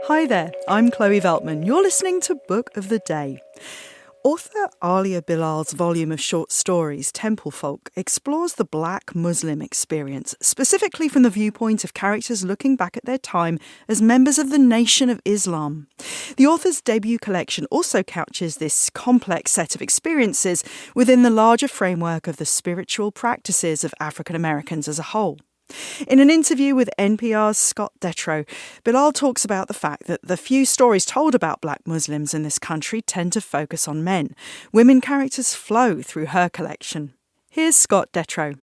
Hi there, I'm Chloe Veltman. You're listening to Book of the Day. Author Aaliyah Bilal's volume of short stories, Temple Folk, explores the Black Muslim experience, specifically from the viewpoint of characters looking back at their time as members of the Nation of Islam. The author's debut collection also couches this complex set of experiences within the larger framework of the spiritual practices of African Americans as a whole. In an interview with NPR's Scott Detrow, Bilal talks about the fact that the few stories told about Black Muslims in this country tend to focus on men. Women characters flow through her collection. Here's Scott Detrow.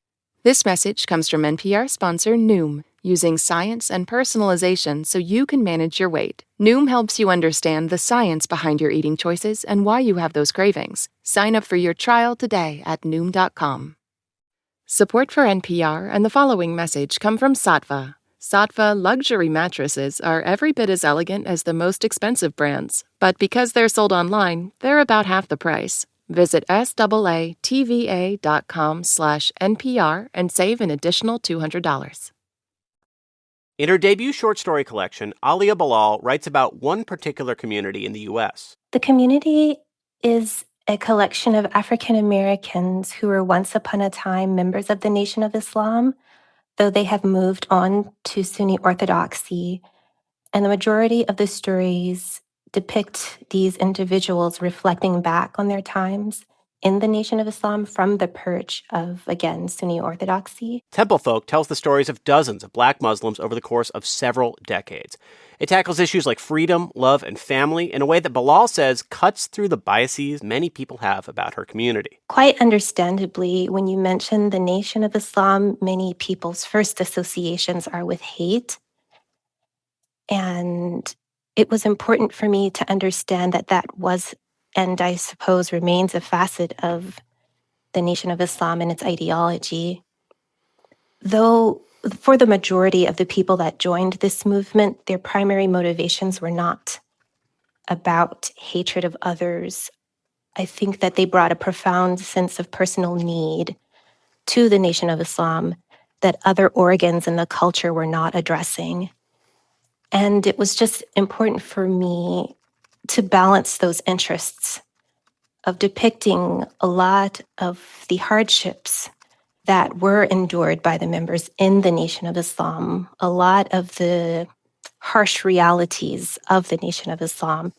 This message comes from NPR sponsor Noom, using science and personalization so you can manage your weight. Noom helps you understand the science behind your eating choices and why you have those cravings. Sign up for your trial today at Noom.com. Support for NPR and the following message come from Saatva. Saatva luxury mattresses are every bit as elegant as the most expensive brands, but because they're sold online, they're about half the price. Visit SAATVA.com/NPR and save an additional $200. In her debut short story collection, Aaliyah Bilal writes about one particular community in the U.S. The community is a collection of African Americans who were once upon a time members of the Nation of Islam, though they have moved on to Sunni Orthodoxy. And the majority of the stories depict these individuals reflecting back on their times in the Nation of Islam from the perch of, again, Sunni Orthodoxy. Temple Folk tells the stories of dozens of Black Muslims over the course of several decades. It tackles issues like freedom, love, and family in a way that Bilal says cuts through the biases many people have about her community. Quite understandably, when you mention the Nation of Islam, many people's first associations are with hate. And it was important for me to understand that that was, and I suppose remains, a facet of the Nation of Islam and its ideology. Though for the majority of the people that joined this movement, their primary motivations were not about hatred of others. I think that they brought a profound sense of personal need to the Nation of Islam that other organs in the culture were not addressing. And it was just important for me to balance those interests of depicting a lot of the hardships that were endured by the members in the Nation of Islam, a lot of the harsh realities of the Nation of Islam,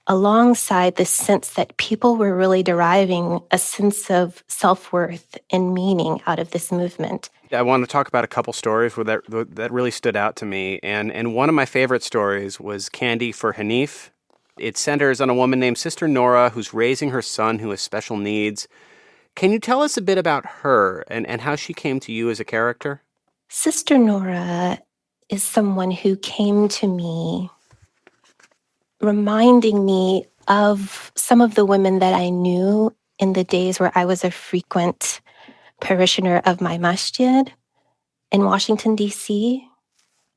alongside the sense that people were really deriving a sense of self-worth and meaning out of this movement. I want to talk about a couple stories where that really stood out to me. And one of my favorite stories was Candy for Hanif. It centers on a woman named Sister Nora who's raising her son who has special needs. Can you tell us a bit about her and how she came to you as a character? Sister Nora is someone who came to me reminding me of some of the women that I knew in the days where I was a frequent parishioner of my masjid in Washington, D.C.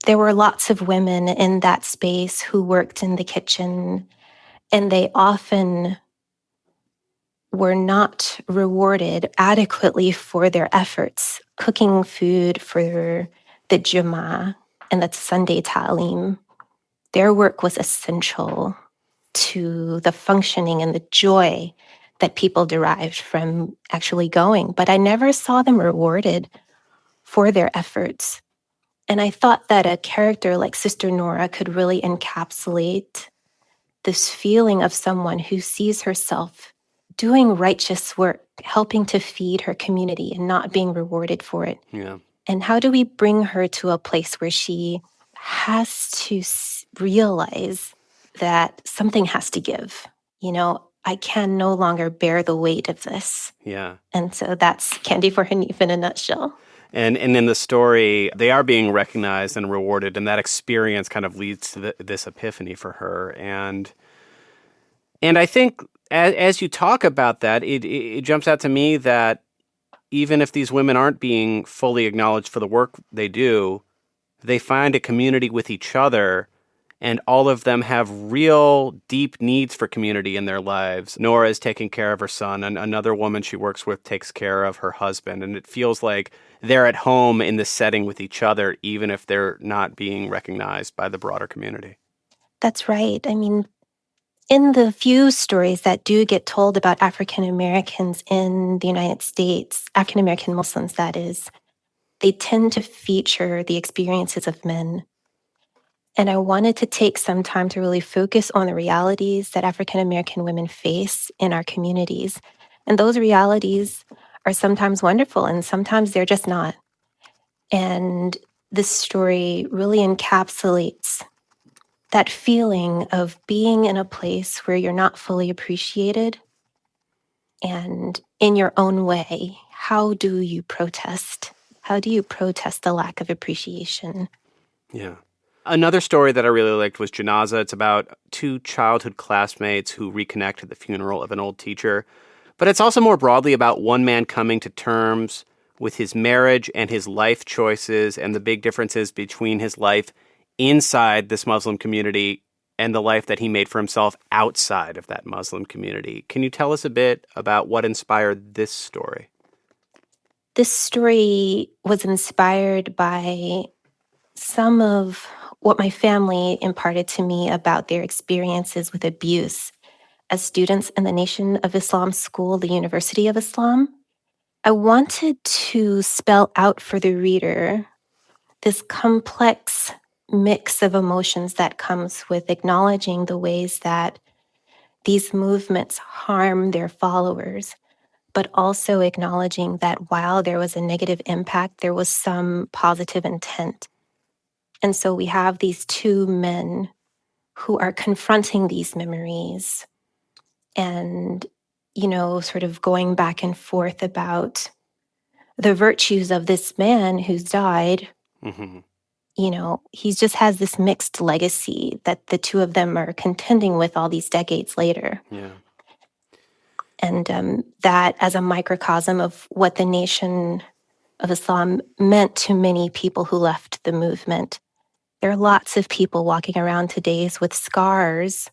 There were lots of women in that space who worked in the kitchen, and they often were not rewarded adequately for their efforts, cooking food for the Jummah and the Sunday Ta'aleem. Their work was essential to the functioning and the joy that people derived from actually going. But I never saw them rewarded for their efforts. And I thought that a character like Sister Nora could really encapsulate this feeling of someone who sees herself doing righteous work, helping to feed her community and not being rewarded for it. Yeah. And how do we bring her to a place where she has to realize that something has to give? You know, I can no longer bear the weight of this. Yeah. And so that's Candy for Hanif in a nutshell. And in the story, they are being recognized and rewarded, and that experience kind of leads to this epiphany for her. And I think as you talk about that, it jumps out to me that even if these women aren't being fully acknowledged for the work they do, they find a community with each other, and all of them have real deep needs for community in their lives. Nora is taking care of her son, and another woman she works with takes care of her husband, and it feels like they're at home in this setting with each other, even if they're not being recognized by the broader community. That's right. I mean, in the few stories that do get told about African Americans in the United States, African American Muslims, that is, they tend to feature the experiences of men. And I wanted to take some time to really focus on the realities that African American women face in our communities. And those realities are sometimes wonderful and sometimes they're just not. And this story really encapsulates that feeling of being in a place where you're not fully appreciated. And in your own way, how do you protest? How do you protest the lack of appreciation? Yeah. Another story that I really liked was Janaza. It's about two childhood classmates who reconnect at the funeral of an old teacher. But it's also more broadly about one man coming to terms with his marriage and his life choices and the big differences between his life inside this Muslim community and the life that he made for himself outside of that Muslim community. Can you tell us a bit about what inspired this story? This story was inspired by some of what my family imparted to me about their experiences with abuse as students in the Nation of Islam school, the University of Islam. I wanted to spell out for the reader this complex mix of emotions that comes with acknowledging the ways that these movements harm their followers, but also acknowledging that while there was a negative impact, there was some positive intent. And so we have these two men who are confronting these memories and, sort of going back and forth about the virtues of this man who's died. Mm-hmm. He just has this mixed legacy that the two of them are contending with all these decades later. Yeah. And that as a microcosm of what the Nation of Islam meant to many people who left the movement. There are lots of people walking around today with scars,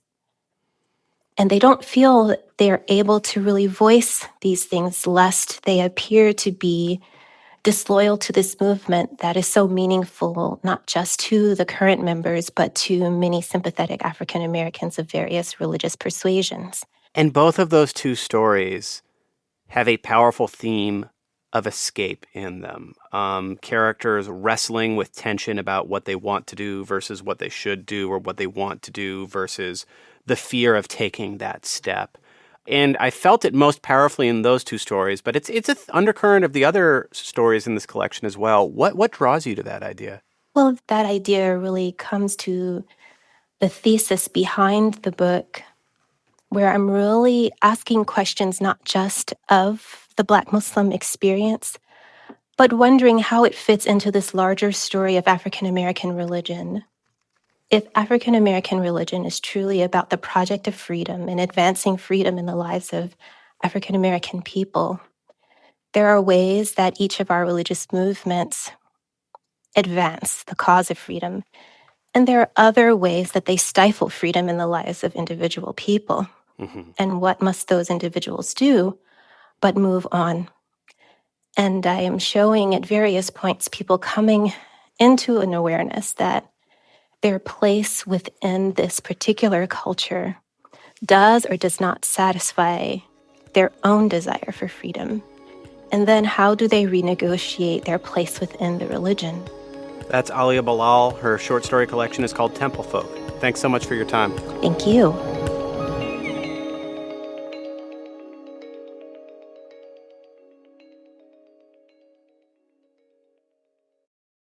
and they don't feel that they're able to really voice these things lest they appear to be disloyal to this movement that is so meaningful, not just to the current members, but to many sympathetic African Americans of various religious persuasions. And both of those two stories have a powerful theme of escape in them. Characters wrestling with tension about what they want to do versus what they should do, or what they want to do versus the fear of taking that step. And I felt it most powerfully in those two stories, but it's an undercurrent of the other stories in this collection as well. What draws you to that idea? Well, that idea really comes to the thesis behind the book, where I'm really asking questions not just of the Black Muslim experience, but wondering how it fits into this larger story of African American religion. If African American religion is truly about the project of freedom and advancing freedom in the lives of African American people, there are ways that each of our religious movements advance the cause of freedom. And there are other ways that they stifle freedom in the lives of individual people. Mm-hmm. And what must those individuals do but move on? And I am showing at various points people coming into an awareness that their place within this particular culture does or does not satisfy their own desire for freedom. And then how do they renegotiate their place within the religion? That's Aaliyah Bilal. Her short story collection is called Temple Folk. Thanks so much for your time. Thank you.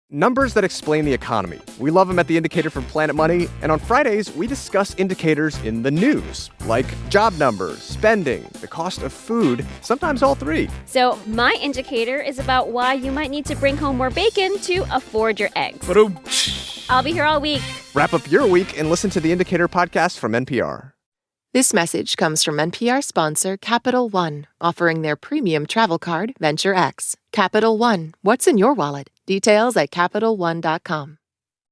Numbers that explain the economy. We love them at The Indicator from Planet Money, and on Fridays, we discuss indicators in the news, like job numbers, spending, the cost of food, sometimes all three. So my indicator is about why you might need to bring home more bacon to afford your eggs. I'll be here all week. Wrap up your week and listen to The Indicator podcast from NPR. This message comes from NPR sponsor Capital One, offering their premium travel card, Venture X. Capital One, what's in your wallet? Details at CapitalOne.com.